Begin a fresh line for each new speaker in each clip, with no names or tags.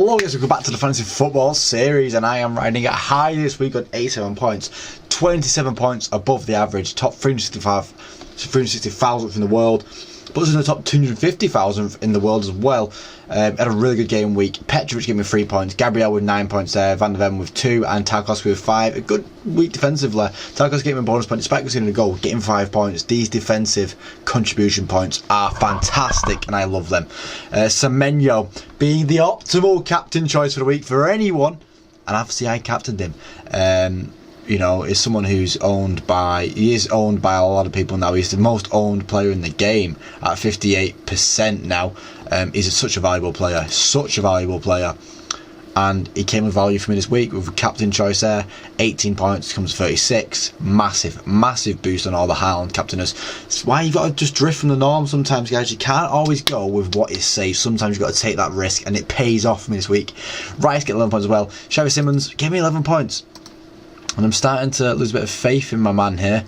Hello guys, welcome back to the Fantasy Football Series, and I am riding it high this week on 87 points, 27 points above the average, top 360,000th in the world, but in the top 250,000th in the world as well. Had a really good game week. Petrovic gave me 3 points, Gabriel with 9 points there, Van der Ven with 2, and Tarkowski with 5. A good week defensively. Tarkowski gave me a bonus point despite going to goal, getting 5 points. These defensive contribution points are fantastic and I love them. Semenyo being the optimal captain choice for the week for anyone, and obviously I captained him. You know, is someone who's owned by, he is owned by a lot of people now. He's the most owned player in the game at 58% now. He's such a valuable player, and he came with value for me this week with a captain choice there. 18 points comes 36, massive boost on all the Haaland captainers. It's why you got to just drift from the norm sometimes, guys. You can't always go with what is safe. Sometimes you've got to take that risk, and it pays off for me this week. Rice get 11 points as well. Xavi Simons gave me 11 points. And I'm starting to lose a bit of faith in my man here.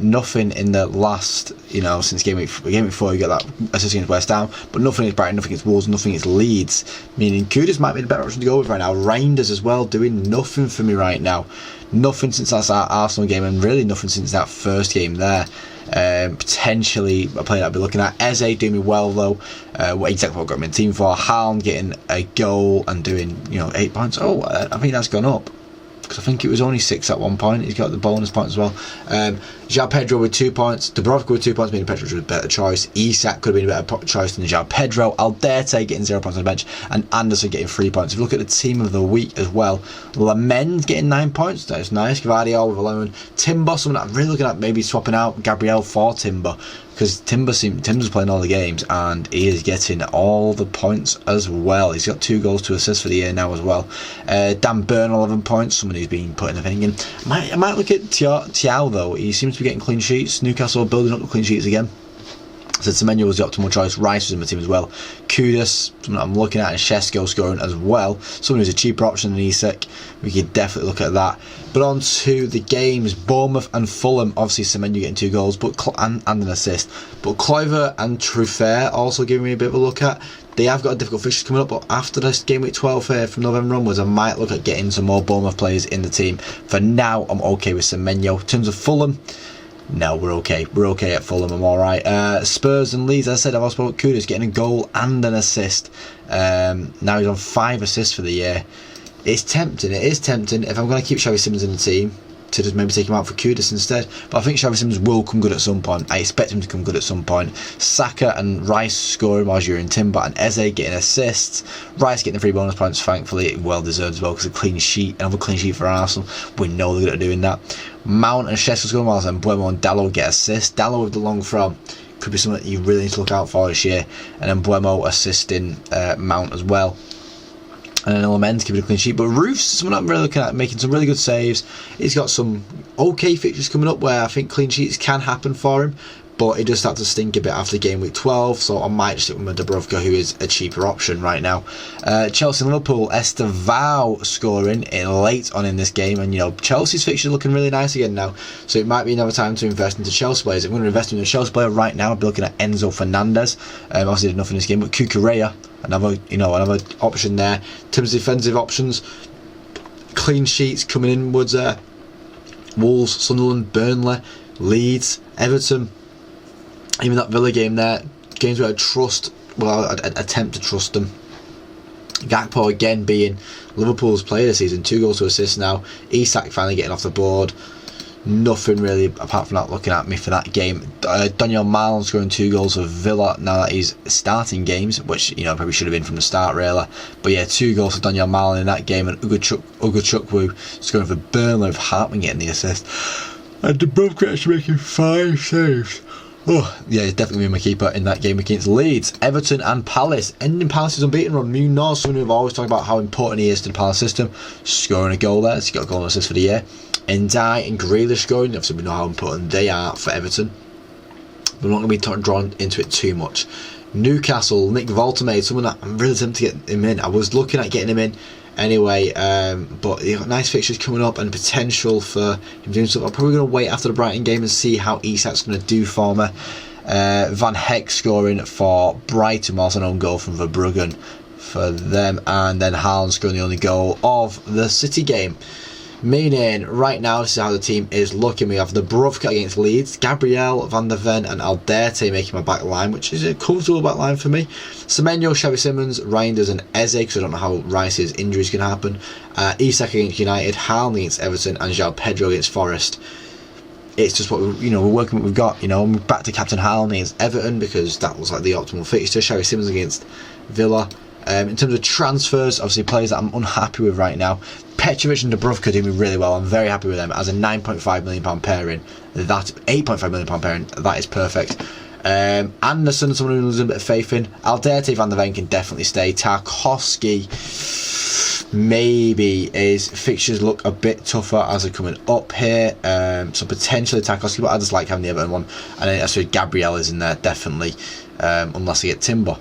Nothing in the last, since game week 4, you got that assist against West Ham, but nothing against Brighton, nothing against Wolves, nothing against Leeds. Meaning Kudus might be the better option to go with right now. Reinders as well, doing nothing for me right now. Nothing since that Arsenal game, and really nothing since that first game there. Potentially a player I'd be looking at. Eze doing me well though. What exactly what I got him in team for. Haaland getting a goal and doing 8 points. Oh, I think that's gone up, because I think it was only 6 at one point. He's got the bonus points as well. João Pedro with 2 points. Dubrovka with 2 points, meaning Petrovic was a better choice. Isak could have been a better choice than João Pedro. Alderte getting 0 points on the bench, and Anderson getting 3 points. If you look at the team of the week as well, Lamen's getting 9 points. That is nice. Gvardiol with 11. Timber, someone that I'm really looking at maybe swapping out Gabriel for Timber, because Timber's playing all the games and he is getting all the points as well. He's got 2 goals, 2 assists for the year now as well. Dan Burn 11 points, someone who's been putting everything in. I might look at Thiaw though. He seems to be getting clean sheets. Newcastle building up the clean sheets again. So Semenyo was the optimal choice. Rice was in my team as well. Kudus, someone I'm looking at, and Shesko scoring as well. Someone who's a cheaper option than Isak. We could definitely look at that. But on to the games. Bournemouth and Fulham. Obviously Semenyo getting 2 goals and an assist. But Kluivert and Truffert also giving me a bit of a look at. They have got a difficult fixture coming up, but after this game week 12 here from November onwards, I might look at getting some more Bournemouth players in the team. For now, I'm okay with Semenyo. In terms of Fulham, no, we're okay. We're okay at Fulham. I'm alright. Spurs and Leeds, as I said, I've also got Kudus getting a goal and an assist. Now he's on 5 assists for the year. It's tempting. It is tempting. If I'm going to keep Xavi Simons in the team, to just maybe take him out for Kudus instead. But I think Xavi Simons will come good at some point. I expect him to come good at some point. Saka and Rice scoring while you're in Timber, and Eze getting assists. Rice getting the 3 bonus points, thankfully, well deserved as well, because a clean sheet, another clean sheet for Arsenal. We know they're good at doing that. Mount and Shesko scoring while Buemo and Dalot get assists. Dalot with the long throw could be something you really need to look out for this year. And then Buemo assisting Mount as well. And then Lamen's keeping a clean sheet. But Roof's someone I'm really looking at, making some really good saves. He's got some okay fixtures coming up where I think clean sheets can happen for him, but it does start to stink a bit after game week 12, so I might just stick with my Dubrovka, who is a cheaper option right now. Chelsea and Liverpool, Estevao scoring late on in this game, and Chelsea's fixture looking really nice again now, so it might be another time to invest into Chelsea players. I'm going to invest in a Chelsea player right now. I'll be looking at Enzo Fernandez. Obviously did nothing in this game, but Cucurella, another option there. In terms of defensive options, clean sheets coming inwards there. Wolves, Sunderland, Burnley, Leeds, Everton, even that Villa game there. Games where I'd attempt to trust them. Gakpo again being Liverpool's player this season, 2 goals to assist now. Isak finally getting off the board. Nothing really apart from that looking at me for that game. Daniel Malin scoring 2 goals for Villa now that he's starting games, which probably should have been from the start really. But yeah, 2 goals for Daniel Malin in that game, and Ugochukwu scoring for Burnley with Hartman getting the assist. And Dubrovka actually making 5 saves. Oh, yeah, he's definitely been my keeper in that game against Leeds. Everton and Palace, ending Palace's unbeaten run. Munoz, someone who've always talked about how important he is to the Palace system, scoring a goal there. He's got a goal and assist for the year. Ndai and Grealish scoring. Obviously, we know how important they are for Everton. We're not going to be drawn into it too much. Newcastle, Nick Voltemade, someone that I'm really tempted to get him in. I was looking at getting him in anyway, but you've got nice fixtures coming up and potential for him doing something. I'm probably going to wait after the Brighton game and see how Isak's going to do for me. Van Heck scoring for Brighton, whilst an own goal from Verbruggen for them, and then Haaland scoring the only goal of the City game. Meaning, right now, this is how the team is looking. We have the Dubravka against Leeds, Gabriel, Van der Ven and Alderte making my back line, which is a comfortable back line for me. Semenyo, Xavi Simons, Reinders and Eze, because I don't know how Rice's injuries can happen. Isak against United, Haaland against Everton, and João Pedro against Forest. It's just what we're working with. We've got, I'm back to captain Haaland against Everton because that was like the optimal fixture. Xavi Simons against Villa. In terms of transfers, obviously players that I'm unhappy with right now, Petrovic and Dubravka doing me really well. I'm very happy with them as a £9.5 million pairing. That £8.5 million pairing, that is perfect. Anderson, someone who loses a bit of faith in. Alderte, Van der Ven can definitely stay. Tarkowski, maybe his fixtures look a bit tougher as they're coming up here. So potentially Tarkowski, but I just like having the Everton one. And then actually Gabriel is in there definitely, unless I get Timber.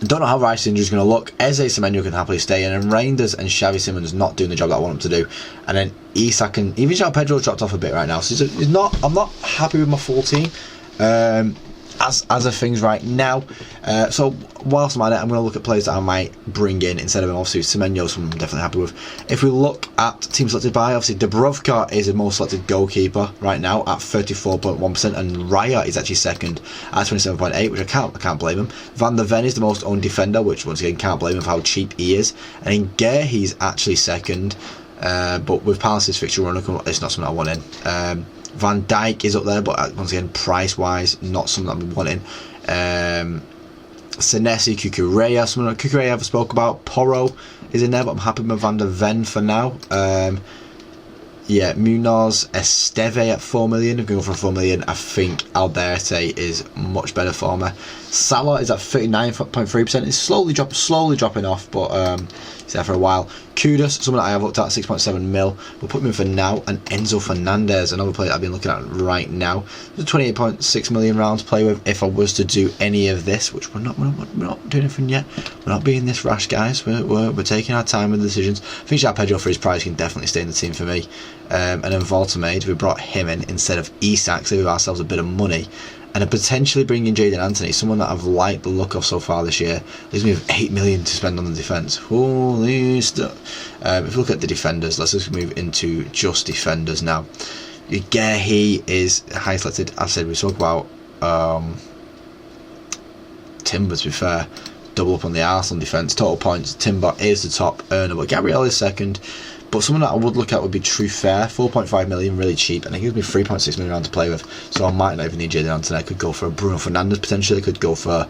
Don't know how Rice's injury is going to look. Eze, Semenyo can happily stay in, and Reinders and Xavi Simons not doing the job that I want them to do. And then Isak and even João Pedro dropped off a bit right now. So I'm not happy with my full team as of things right now. So whilst I'm at it, I'm going to look at players that I might bring in instead of obviously Semenyo, so I'm definitely happy with. If we look at teams selected by, obviously Dubravka is the most selected goalkeeper right now at 34.1%, and Raya is actually second at 27.8%, which I can't blame him. Van der Ven is the most owned defender, which once again can't blame him for how cheap he is. And in Guehi's actually second, but with Palace's fixture run, it's not something I want in. Van Dijk is up there, but once again, price-wise, not something I'm wanting. Senesi, Cucurella, someone like Cucurella I've spoke about. Porro is in there, but I'm happy with Van der Ven for now. Yeah, Munoz, Esteve at 4 million. I'm going to go for 4 million. I think Alderte is much better for me. Salah is at 39.3%. It's slowly dropping off, but he's there for a while. Kudus, someone that I have looked at, 6.7 mil. We'll put him in for now. And Enzo Fernandez, another player that I've been looking at right now. There's 28.6 million rounds to play with if I was to do any of this, which we're not doing anything yet. We're not being this rash, guys. We're taking our time with the decisions. I think João Pedro for his price can definitely stay in the team for me. And then Voltamade, we brought him in instead of Isak, so we give ourselves a bit of money. And potentially bring in Jadon Anthony, someone that I've liked the look of so far this year. Leaves me with 8 million to spend on the defence. Holy stuff. If we look at the defenders, let's just move into just defenders now. Gehi is high selected. As I said, we spoke about Timber, to be fair. Double up on the Arsenal defence. Total points, Timber is the top earner, but Gabriel is second. But someone that I would look at would be True Fair, 4.5 million, really cheap, and it gives me 3.6 million round to play with. So I might not even need Jadon Anthony. I could go for Bruno Fernandes potentially. I could go for,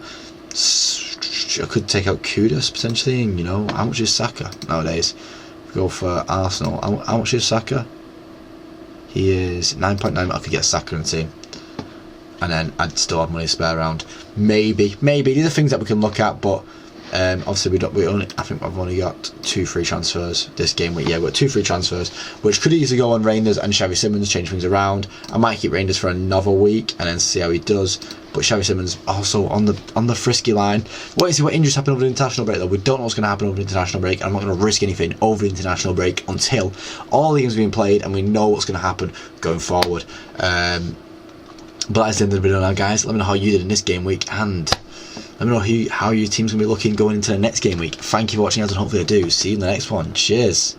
I could take out Kudus potentially. And how much is Saka nowadays? Go for Arsenal. How much is Saka? He is 9.9. I could get Saka in the team, and then I'd still have money to spare around. Maybe these are things that we can look at, but. Obviously I think I've only got 2 free transfers this game week. Yeah, we've got 2 free transfers, which could easily go on Reinders and Xavi Simons, change things around. I might keep Reinders for another week and then see how he does. But Xavi Simons also on the frisky line. Wait and see what injuries happen over the international break though. We don't know what's going to happen over the international break, and I'm not going to risk anything over the international break until all the games have been played and we know what's going to happen going forward. But that's the end of the video now, guys. Let me know how you did in this game week, and let me know how your team's going to be looking going into the next game week. Thank you for watching, guys, and hopefully I do. See you in the next one. Cheers.